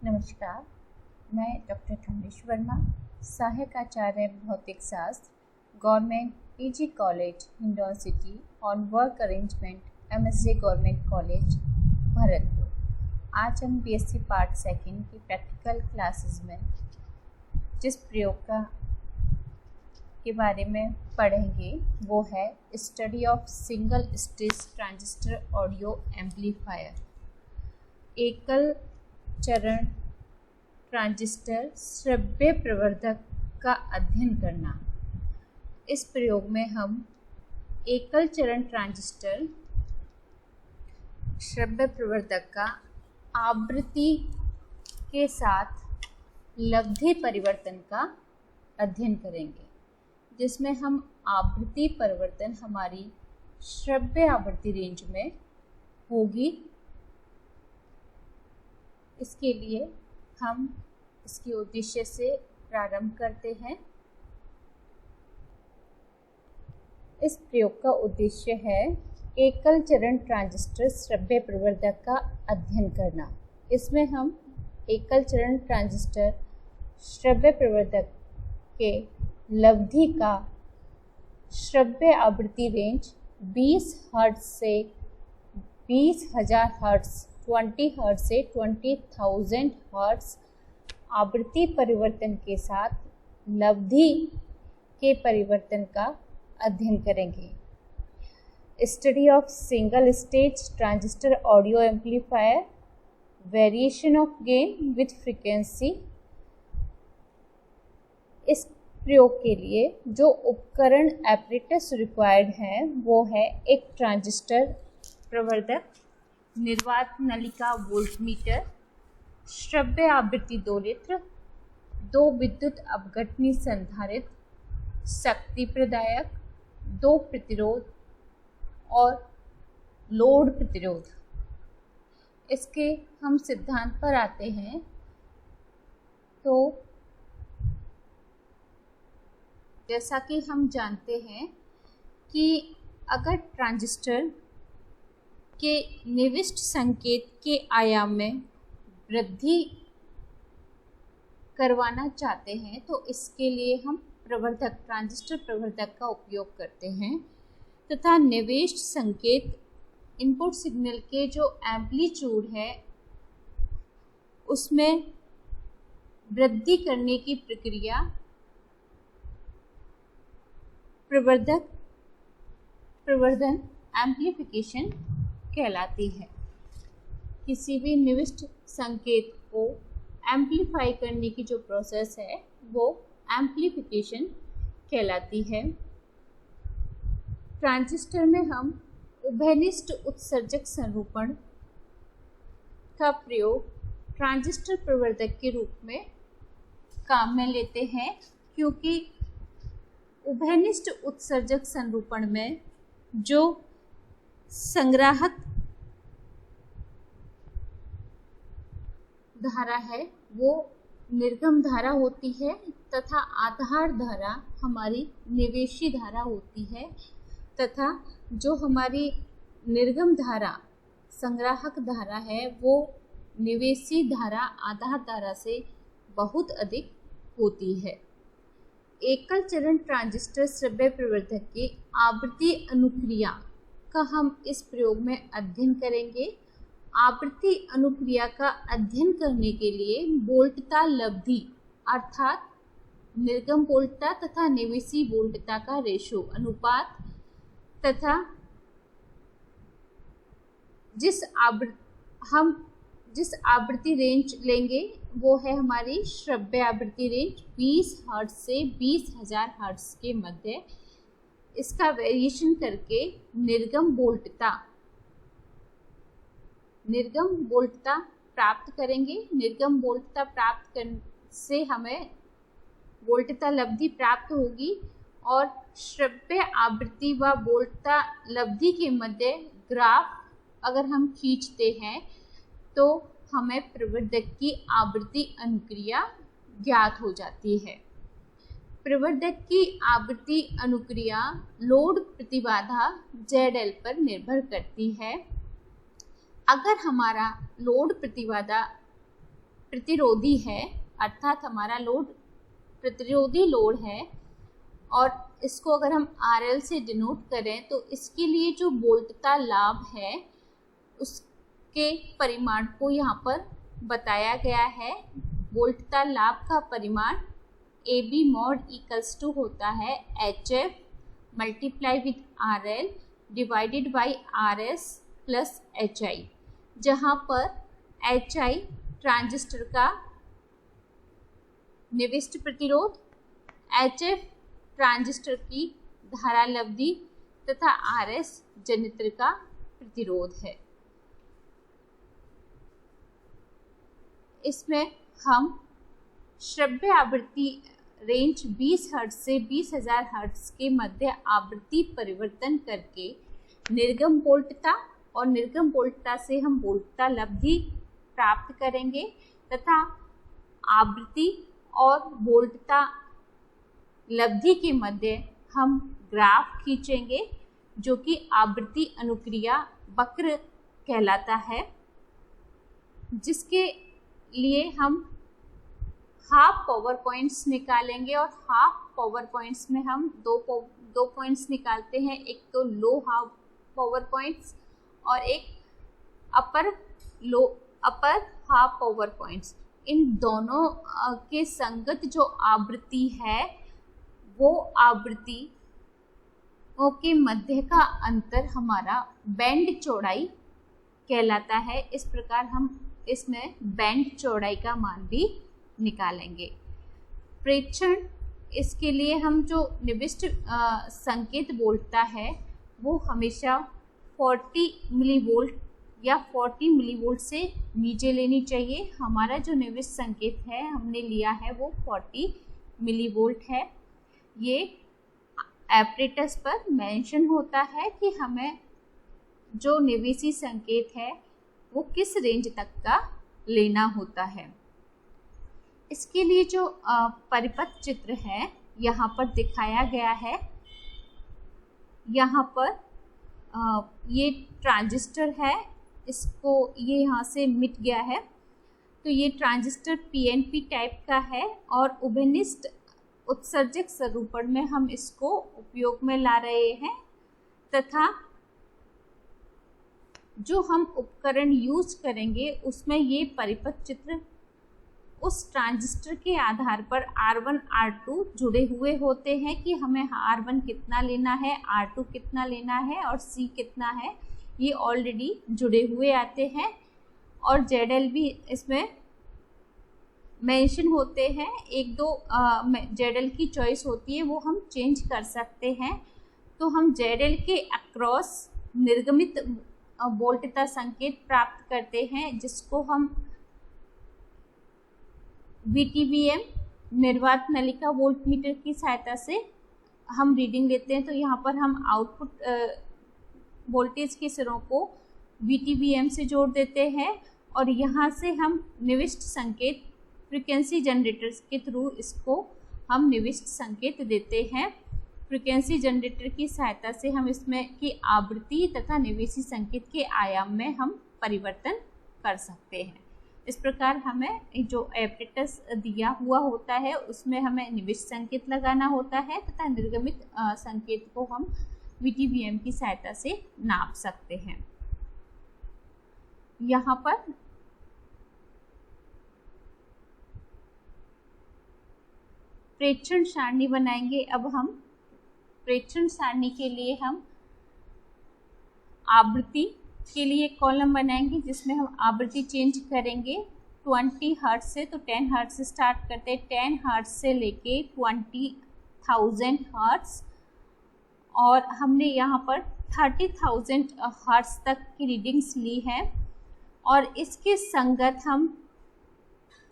नमस्कार, मैं डॉक्टर कमलेश वर्मा, सहायक आचार्य भौतिक शास्त्र, government PG college Hindaun city on work arrangement MSJ government college Bharatpur. आज हम बीएससी पार्ट सेकंड की प्रैक्टिकल क्लासेस में जिस प्रयोग के बारे में पढ़ेंगे वो है study of single stage transistor audio amplifier. एकल चरण ट्रांजिस्टर श्रव्य प्रवर्धक का अध्ययन करना। इस प्रयोग में हम एकल चरण ट्रांजिस्टर श्रव्य प्रवर्धक का आवृत्ति के साथ लब्धि परिवर्तन का अध्ययन करेंगे, जिसमें हम आवृत्ति परिवर्तन हमारी श्रव्य आवृत्ति रेंज में होगी। इसके लिए हम इसके उद्देश्य से प्रारंभ करते हैं। इस प्रयोग का उद्देश्य है एकल चरण ट्रांजिस्टर श्रव्य प्रवर्धक का अध्ययन करना। इसमें हम एकल चरण ट्रांजिस्टर श्रव्य प्रवर्धक के लब्धि का श्रव्य आवृत्ति रेंज 20 हर्ट्ज से 20,000 हर्ट्ज 20 हर्ट्ज से 20,000 हर्ट्ज आवृत्ति परिवर्तन के साथ लब्धि के परिवर्तन का अध्ययन करेंगे। Study of single stage transistor audio amplifier, variation of gain with frequency. इस प्रयोग के लिए जो उपकरण एपरेटस रिक्वायर्ड है वो है एक ट्रांजिस्टर प्रवर्धक, निर्वात नलिका वोल्टमीटर, श्रव्य आवृत्ति दोलित्र, 2 विद्युत अपघटनी संधारित्र, शक्ति प्रदायक, 2 प्रतिरोध और लोड प्रतिरोध। इसके हम सिद्धांत पर आते हैं। तो जैसा कि हम जानते हैं कि अगर ट्रांजिस्टर के निविष्ट संकेत के आयाम में वृद्धि करवाना चाहते हैं तो इसके लिए हम ट्रांजिस्टर प्रवर्धक का उपयोग करते हैं तथा निविष्ट संकेत इनपुट सिग्नल के जो एम्पलीट्यूड है उसमें वृद्धि करने की प्रक्रिया प्रवर्धन एम्पलीफिकेशन कहलाती है। किसी भी निविष्ट संकेत को एम्पलीफाई करने की जो प्रोसेस है वो एम्पलीफिकेशन कहलाती है। ट्रांजिस्टर में हम उभयनिष्ठ उत्सर्जक संरूपण का प्रयोग ट्रांजिस्टर प्रवर्धक के रूप में काम में लेते हैं, क्योंकि उभयनिष्ठ उत्सर्जक संरूपण में जो संग्राहक धारा है वो निर्गम धारा होती है तथा आधार धारा हमारी निवेशी धारा होती है, तथा जो हमारी निर्गम धारा संग्राहक धारा है वो निवेशी धारा आधार धारा से बहुत अधिक होती है। एकल चरण ट्रांजिस्टर श्रव्य प्रवर्धक की आवृत्ति अनुक्रिया का हम इस प्रयोग में अध्ययन करेंगे। आवृत्ति अनुक्रिया का अध्ययन करने के लिए वोल्टता लब्धि अर्थात निर्गम वोल्टता तथा निवेशी वोल्टता का रेशो अनुपात तथा जिस आवृत्ति रेंज लेंगे वो है हमारी श्रव्य आवृत्ति रेंज 20 हर्ट्ज से 20,000 हर्ट्ज के मध्य। इसका वेरिएशन करके निर्गम वोल्टता प्राप्त करेंगे। निर्गम वोल्टता प्राप्त से हमें वोल्टता लब्धि प्राप्त होगी और श्रव्य आवृत्ति व वोल्टता लब्धि के मध्य ग्राफ अगर हम खींचते हैं तो हमें प्रवर्धक की आवृत्ति अनुक्रिया ज्ञात हो जाती है। प्रवर्धक की आवृत्ति अनुक्रिया लोड प्रतिबाधा ZL पर निर्भर करती है। अगर हमारा लोड प्रतिबाधा प्रतिरोधी है, अर्थात हमारा लोड प्रतिरोधी लोड है, और इसको अगर हम RL से डिनोट करें तो इसके लिए जो वोल्टता लाभ है उसके परिमाण को यहाँ पर बताया गया है। वोल्टता लाभ का परिमाण AB मॉड इक्वल्स टू होता है HF multiply with RL divided by RS plus HI, जहाँ पर HI ट्रांजिस्टर का निविष्ट प्रतिरोध, HF ट्रांजिस्टर की धारा लब्धि तथा RS जनित्र का प्रतिरोध है। इसमें हम श्रव्य आवृत्ति रेंज 20 हर्ट्ज से 20,000 हर्ट्ज के मध्य आवृत्ति परिवर्तन करके निर्गम वोल्टता और निर्गम वोल्टता से हम वोल्टता लब्धि प्राप्त करेंगे तथा आवृत्ति और वोल्टता लब्धि के मध्य हम ग्राफ खींचेंगे जो कि आवृत्ति अनुक्रिया वक्र कहलाता है, जिसके लिए हम हाफ पावर पॉइंट्स निकालेंगे और हाफ पावर पॉइंट्स में हम दो पॉइंट्स निकालते हैं, एक तो लो हाफ पावर पॉइंट्स और एक अपर हाफ पावर पॉइंट्स। इन दोनों के संगत जो आवृत्ति है वो आवृत्ति के मध्य का अंतर हमारा बैंड चौड़ाई कहलाता है। इस प्रकार हम इसमें बैंड चौड़ाई का मान भी निकालेंगे। प्रेक्षण, इसके लिए हम जो निविष्ट संकेत वोल्टता है वो हमेशा 40 मिलीवोल्ट या 40 मिलीवोल्ट से नीचे लेनी चाहिए। हमारा जो निविष्ट संकेत है हमने लिया है वो 40 मिलीवोल्ट है। ये एपरेटस पर मेंशन होता है कि हमें जो निवेशी संकेत है वो किस रेंज तक का लेना होता है। इसके लिए जो परिपथ चित्र है यहाँ पर दिखाया गया है। यहाँ पर ये ट्रांजिस्टर है, इसको ये यहाँ से मिट गया है, तो ये ट्रांजिस्टर PNP टाइप का है और उभयनिष्ठ उत्सर्जक स्वरूपण में हम इसको उपयोग में ला रहे हैं तथा जो हम उपकरण यूज करेंगे उसमें ये परिपथ चित्र उस ट्रांजिस्टर के आधार पर R1 R2 जुड़े हुए होते हैं कि हमें R1 कितना लेना है, R2 कितना लेना है और C कितना है, ये ऑलरेडी जुड़े हुए आते हैं। और ZL भी इसमें मेंशन होते हैं। एक दो ZL की चॉइस होती है, वो हम चेंज कर सकते हैं। तो हम ZL के अक्रॉस निर्गमित वोल्टता संकेत प्राप्त करते हैं, जिसको हम VTVM निर्वात नलिका वोल्टमीटर की सहायता से हम रीडिंग लेते हैं। तो यहाँ पर हम आउटपुट वोल्टेज के सिरों को VTVM से जोड़ देते हैं और यहाँ से हम निविष्ट संकेत फ्रीक्वेंसी जनरेटर्स के थ्रू इसको हम निविष्ट संकेत देते हैं। फ्रीक्वेंसी जनरेटर की सहायता से हम इसमें की आवृत्ति तथा निवेशी संकेत के आयाम में हम परिवर्तन कर सकते हैं। इस प्रकार हमें जो एपरेटस दिया हुआ होता है उसमें हमें निविष्ट संकेत लगाना होता है तथा निर्गमित संकेत को हम VTVM की सहायता से नाप सकते हैं। यहाँ पर प्रेक्षण सारणी बनाएंगे। अब हम प्रेक्षण सारणी के लिए हम आवृत्ति के लिए कॉलम बनाएंगे जिसमें हम आवृत्ति चेंज करेंगे 20 हर्ट्ज से। तो 10 हर्ट्ज से स्टार्ट करते हैं, 10 हर्ट्ज से लेके 20,000 हर्ट्ज और हमने यहाँ पर 30,000 हर्ट्ज तक की रीडिंग्स ली है। और इसके संगत हम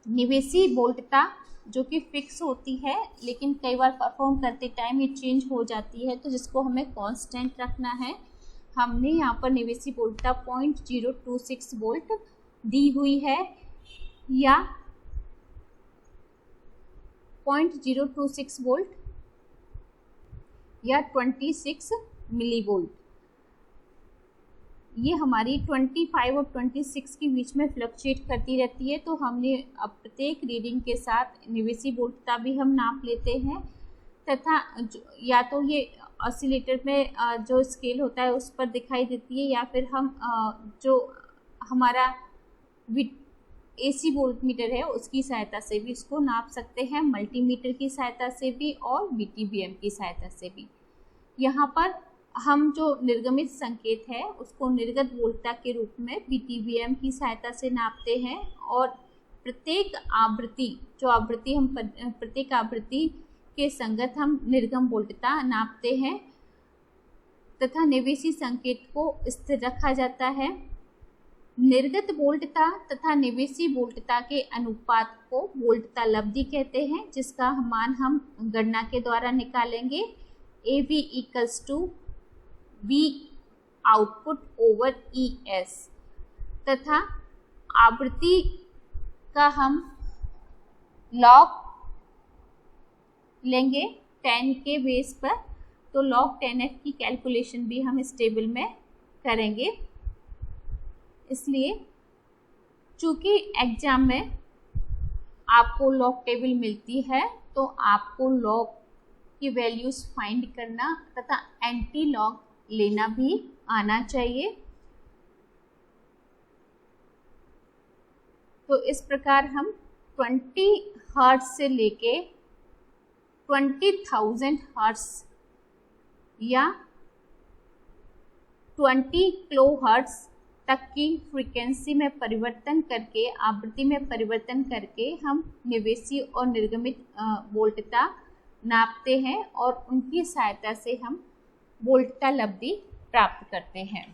निवेशी वोल्टता जो कि फिक्स होती है लेकिन कई बार परफॉर्म करते टाइम ये चेंज हो जाती है, तो जिसको हमें कांस्टेंट रखना है। हमने यहाँ पर निवेशी वोल्टता 0.026 वोल्ट दी हुई है या 0.026 वोल्ट या 26 मिलीवोल्ट। ये हमारी 25 और 26 के बीच में फ्लक्चुएट करती रहती है। तो हमने अब प्रत्येक रीडिंग के साथ निवेशी वोल्टता भी हम नाप लेते हैं, तथा या तो ये ऑसिलेटर में जो स्केल होता है उस पर दिखाई देती है, या फिर हम जो हमारा AC वोल्टमीटर है उसकी सहायता से भी इसको नाप सकते हैं, मल्टीमीटर की सहायता से भी और BTBM की सहायता से भी। यहाँ पर हम जो निर्गमित संकेत है उसको निर्गत वोल्टता के रूप में BTBM की सहायता से नापते हैं, और प्रत्येक आवृत्ति प्रत्येक आवृत्ति के संगत हम निर्गम वोल्टता नापते हैं, तथा निवेशी संकेत को स्थिर रखा जाता है। निर्गत वोल्टता तथा निवेशी वोल्टता के अनुपात को वोल्टता लब्धि कहते हैं, जिसका मान हम गणना के द्वारा निकालेंगे। AV equals to V output over ES, तथा आवृत्ति का हम लॉग लेंगे 10 के बेस पर, तो log 10f की कैलकुलेशन भी हम इस टेबल में करेंगे। इसलिए चूंकि एग्जाम में आपको लॉग टेबल मिलती है तो आपको लॉग की वैल्यूज फाइंड करना तथा एंटी लॉग लेना भी आना चाहिए। तो इस प्रकार हम 20 हर्ट्ज से लेके 20,000 हर्ट्ज या 20 किलो हर्ट्ज तक की फ्रीक्वेंसी में परिवर्तन करके, आवृत्ति में परिवर्तन करके हम निवेशी और निर्गमित वोल्टता नापते हैं, और उनकी सहायता से हम वोल्टता लब्धि प्राप्त करते हैं।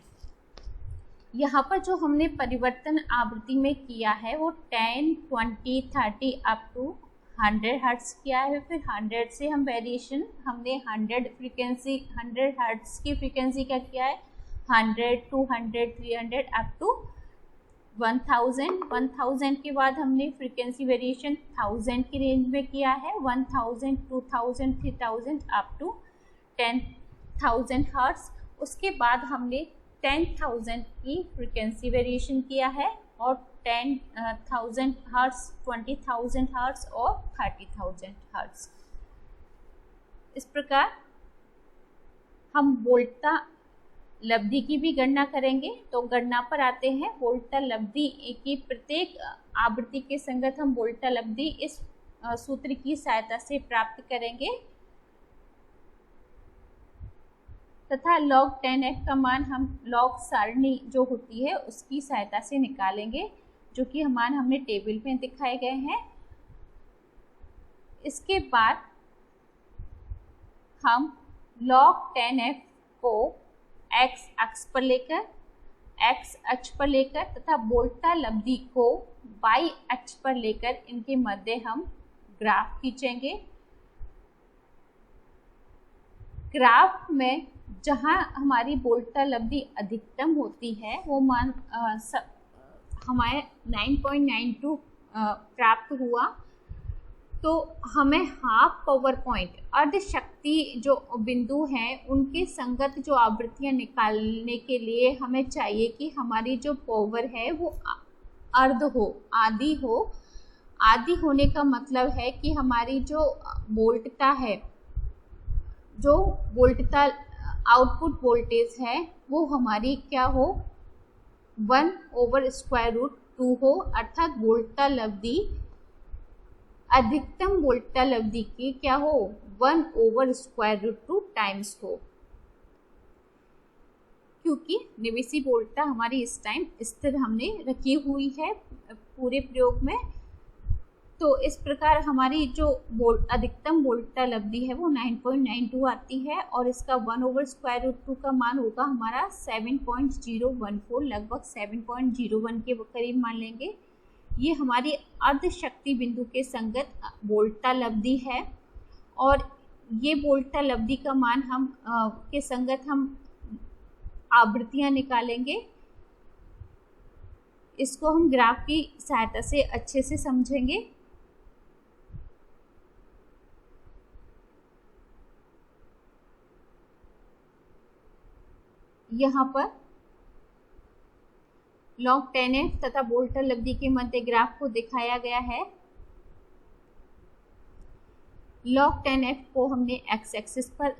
यहाँ पर जो हमने परिवर्तन आवृत्ति में किया है वो 10, 20, 30 अप टू 100 हर्ट्ज किया है। फिर 100 से हम वेरिएशन, हमने 100 हर्ट्ज की फ्रीक्वेंसी का किया है, 100, 200, 300 अप टू 1000 के बाद हमने फ्रीक्वेंसी वेरिएशन 1000 की रेंज में किया है, 1000, 2000, 3000 अप टू 10,000 हर्ट्ज। उसके बाद हमने 10,000 की फ्रीक्वेंसी वेरिएशन किया है, और 10,000 हर्ट्ज, 20,000 हर्ट्ज और 30,000 हर्ट्ज। इस प्रकार हम वोल्टता लब्धि की भी गणना करेंगे। तो गणना पर आते हैं। वोल्टता लब्धि की प्रत्येक आवृत्ति के संगत हम वोल्टता लब्धि इस सूत्र की सहायता से प्राप्त करेंगे, तथा log 10f का मान हम log सारणी जो होती है उसकी सहायता से निकालेंगे, जो कि मान हमने टेबल में दिखाए गए हैं। इसके बाद हम log 10f को x अक्ष पर लेकर तथा वोल्टता लब्धि को y अक्ष पर लेकर इनके मध्य हम ग्राफ खींचेंगे। ग्राफ में जहां हमारी वोल्टता लब्धि अधिकतम होती है वो मान हमारे 9.92 प्राप्त हुआ, तो हमें हाफ पावर पॉइंट अर्ध शक्ति जो बिंदु हैं उनके संगत जो आवृत्तियां निकालने के लिए हमें चाहिए कि हमारी जो पावर है वो अर्ध हो, आधी हो। आधी होने का मतलब है कि हमारी जो वोल्टता है, जो वोल्टता आउटपुट वोल्टेज है वो हमारी क्या हो, 1/√2 हो, अर्थात वोल्टता लब्धि अधिकतम वोल्टता लब्धि की क्या हो, 1/√2 टाइम्स हो, क्योंकि निवेशी वोल्टता हमारी इस टाइम स्थिर हमने रखी हुई है पूरे प्रयोग में। तो इस प्रकार हमारी जो अधिकतम वोल्टता लब्धि है वो 9.92 आती है, और इसका 1/√2 का मान होगा हमारा 7.014, लगभग 7.01 के करीब मान लेंगे। ये हमारी अर्ध शक्ति बिंदु के संगत वोल्टता लब्धि है, और ये वोल्टता लब्धि का मान हम के संगत हम आवृत्तियां निकालेंगे। इसको हम ग्राफ की सहायता से अच्छे से समझेंगे। यहाँ पर log 10f तथा बोल्टल अवधि के मध्य ग्राफ को दिखाया गया है। log 10f को हमने x एक्सिस पर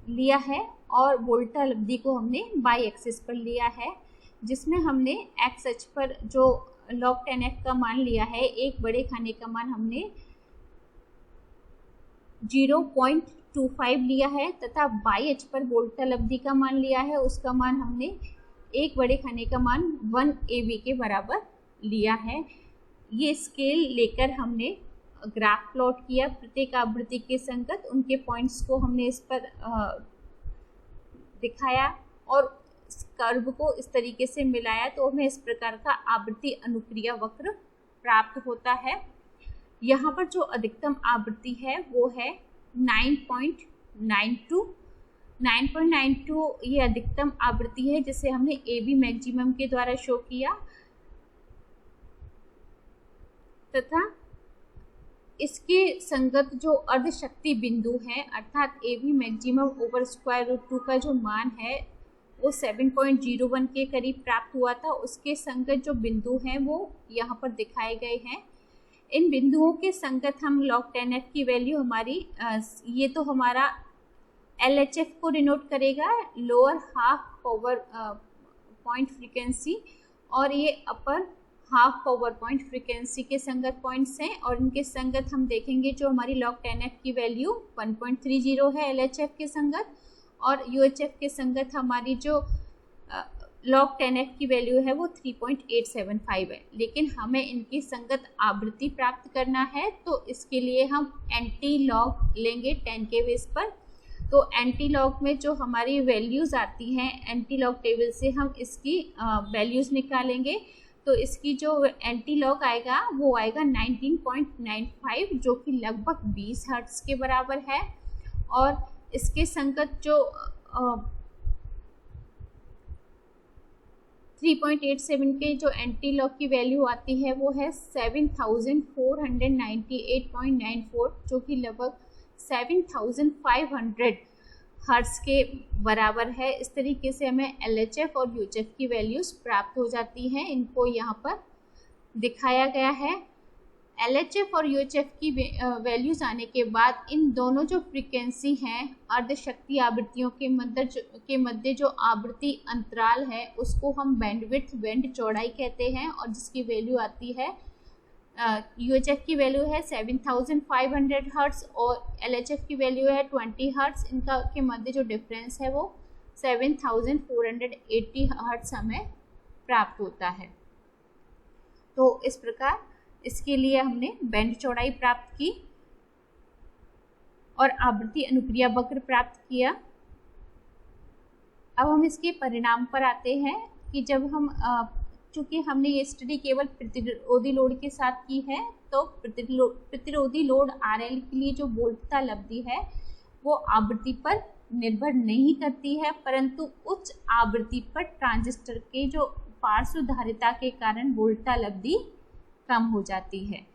लिया है और बोल्टल अवधि को हमने y एक्सिस पर लिया है, जिसमें हमने x अक्ष पर जो log 10f का मान लिया है, एक बड़े खाने का मान हमने 0.25 लिया है तथा y अक्ष पर बोल्टल अवधि का मान लिया है, उसका मान हमने एक बड़े खाने का मान 1 AB के बराबर लिया है। ये स्केल लेकर हमने ग्राफ प्लॉट किया, प्रत्येक आवृत्ति के संगत उनके पॉइंट्स को हमने इस पर दिखाया और कर्व को इस तरीके से मिलाया, तो हमें इस प्रकार का आवृत्ति अनुक्रिया वक्र प्राप्त होता है। यहाँ पर जो अधिकतम आवृत्ति है वो है 9.92। 9.92 ये अधिकतम आवृत्ति है जिसे हमने AB मैक्सिमम के द्वारा शो किया तथा इसके संगत जो अर्धशक्ति बिंदु है अर्थात AB मैक्सिमम ओवर √2 का जो मान है वो 7.01 के करीब प्राप्त हुआ था। उसके संगत जो बिंदु हैं वो यहाँ पर दिखाए गए हैं। इन बिंदुओं के संगत हम log 10f की वैल्यू हमारी ये तो हमारा LHF को डिनोट करेगा, lower half power point frequency, और ये upper half power point frequency के संगत पॉइंट्स हैं और इनके संगत हम देखेंगे जो हमारी log 10f की वैल्यू 1.30 है LHF के संगत, और UHF के संगत हमारी जो log 10f की वैल्यू है वो 3.875 है। लेकिन हमें इनकी संगत आवृत्ति प्राप्त करना है तो इसके लिए हम एंटी लॉग लेंगे 10 के बेस पर। तो एंटी लॉग में जो हमारी वैल्यूज़ आती हैं एंटी लॉग टेबल से हम इसकी वैल्यूज़ निकालेंगे। तो इसकी जो एंटी लॉग आएगा वो आएगा 19.95 जो कि लगभग 20 हर्ट्ज के बराबर है, और इसके संगत जो 3.87 के जो एंटी लॉग की वैल्यू आती है वो है 7498.94 जो कि लगभग 7500 हर्ट्ज के बराबर है। इस तरीके से हमें LHF और UHF की वैल्यूज़ प्राप्त हो जाती हैं, इनको यहाँ पर दिखाया गया है। LHF और UHF की वैल्यूज़ आने के बाद इन दोनों जो फ्रीक्वेंसी हैं अर्धशक्ति आवृत्तियों के मध्य जो आवृत्ति अंतराल है उसको हम बैंडविड्थ बैंड चौड़ाई कहते हैं, और जिसकी वैल्यू आती है UHF की वैल्यू है 7500 हर्ट्ज और LHF की वैल्यू है 20 हर्ट्ज। इनका के मध्य जो डिफरेंस है वो 7480 हर्ट्ज हमें प्राप्त होता है। तो इस प्रकार इसके लिए हमने बैंड चौड़ाई प्राप्त की और आवृत्ति अनुक्रिया वक्र प्राप्त किया। अब हम इसके परिणाम पर आते हैं कि जब हम चूँकि हमने ये स्टडी केवल प्रतिरोधी लोड के साथ की है, तो प्रतिरोधी लोड RL के लिए जो बोल्टता अवधि है वो आवृत्ति पर निर्भर नहीं करती है, परंतु उच्च आवृत्ति पर ट्रांजिस्टर के जो पार्श्व धारिता के कारण बोल्टता अवधि कम हो जाती है।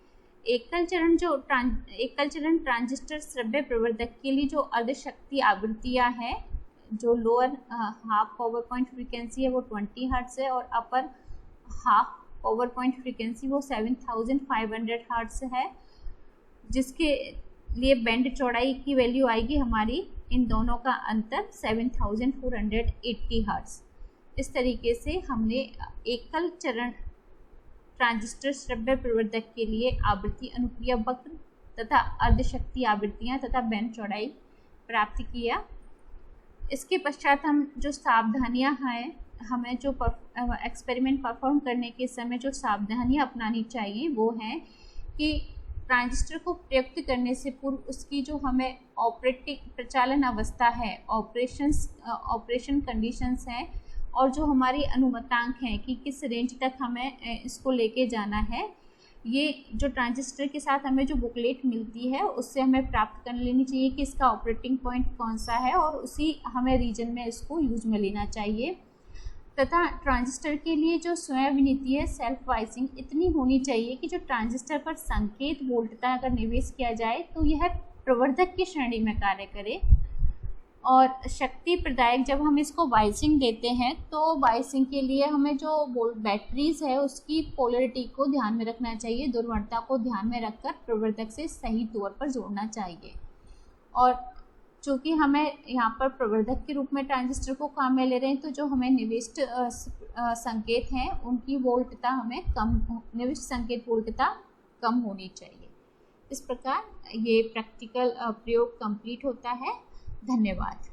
एकल चरण ट्रांजिस्टर श्रव्य प्रवर्धक के लिए जो अर्धशक्ति आवृत्तियां हैं, जो lower half power point frequency है वो 20 हर्ट्ज है और upper half power point frequency वो 7500 हर्ट्ज है, जिसके लिए बैंड चौड़ाई की वैल्यू आएगी हमारी इन दोनों का अंतर 7480 हर्ट्ज। इस तरीके से हमने एकल चरण ट्रांजिस्टर श्रव्य प्रवर्धक के लिए आवृत्ति अनुक्रिया वक्र तथा अर्धशक्ति आवृत्तियां तथा बैंड चौड़ाई प्राप्त किया। इसके पश्चात हम जो सावधानियां हैं, हमें जो एक्सपेरिमेंट परफॉर्म करने के समय जो सावधानियां अपनानी चाहिए वो हैं कि ट्रांजिस्टर को प्रयुक्त करने से पूर्व उसकी जो हमें ऑपरेटिंग प्रचालन अवस्था है, ऑपरेशन कंडीशंस हैं और जो हमारी अनुमतांक हैं कि किस रेंज तक हमें इसको लेके जाना है, ये जो ट्रांजिस्टर के साथ हमें जो बुकलेट मिलती है उससे हमें प्राप्त कर लेनी चाहिए कि इसका ऑपरेटिंग पॉइंट कौन सा है और उसी हमें रीजन में इसको यूज में लेना चाहिए। तथा ट्रांजिस्टर के लिए जो स्वयं विनीति है, सेल्फ वाइसिंग, इतनी होनी चाहिए कि जो ट्रांजिस्टर पर संकेत वोल्टता अगर निवेश किया जाए तो यह प्रवर्धक की श्रेणी में कार्य करे। और शक्ति प्रदायक जब हम इसको बाइसिंग देते हैं तो बाइसिंग के लिए हमें जो बैटरीज है उसकी पोलरिटी को ध्यान में रखना चाहिए, ध्रुवणता को ध्यान में रखकर प्रवर्धक से सही तौर पर जोड़ना चाहिए। और चूँकि हमें यहाँ पर प्रवर्धक के रूप में ट्रांजिस्टर को काम में ले रहे हैं, तो जो हमें निविष्ट संकेत हैं उनकी वोल्टता हमें निविष्ट संकेत वोल्टता कम होनी चाहिए। इस प्रकार ये प्रैक्टिकल प्रयोग कंप्लीट होता है। धन्यवाद।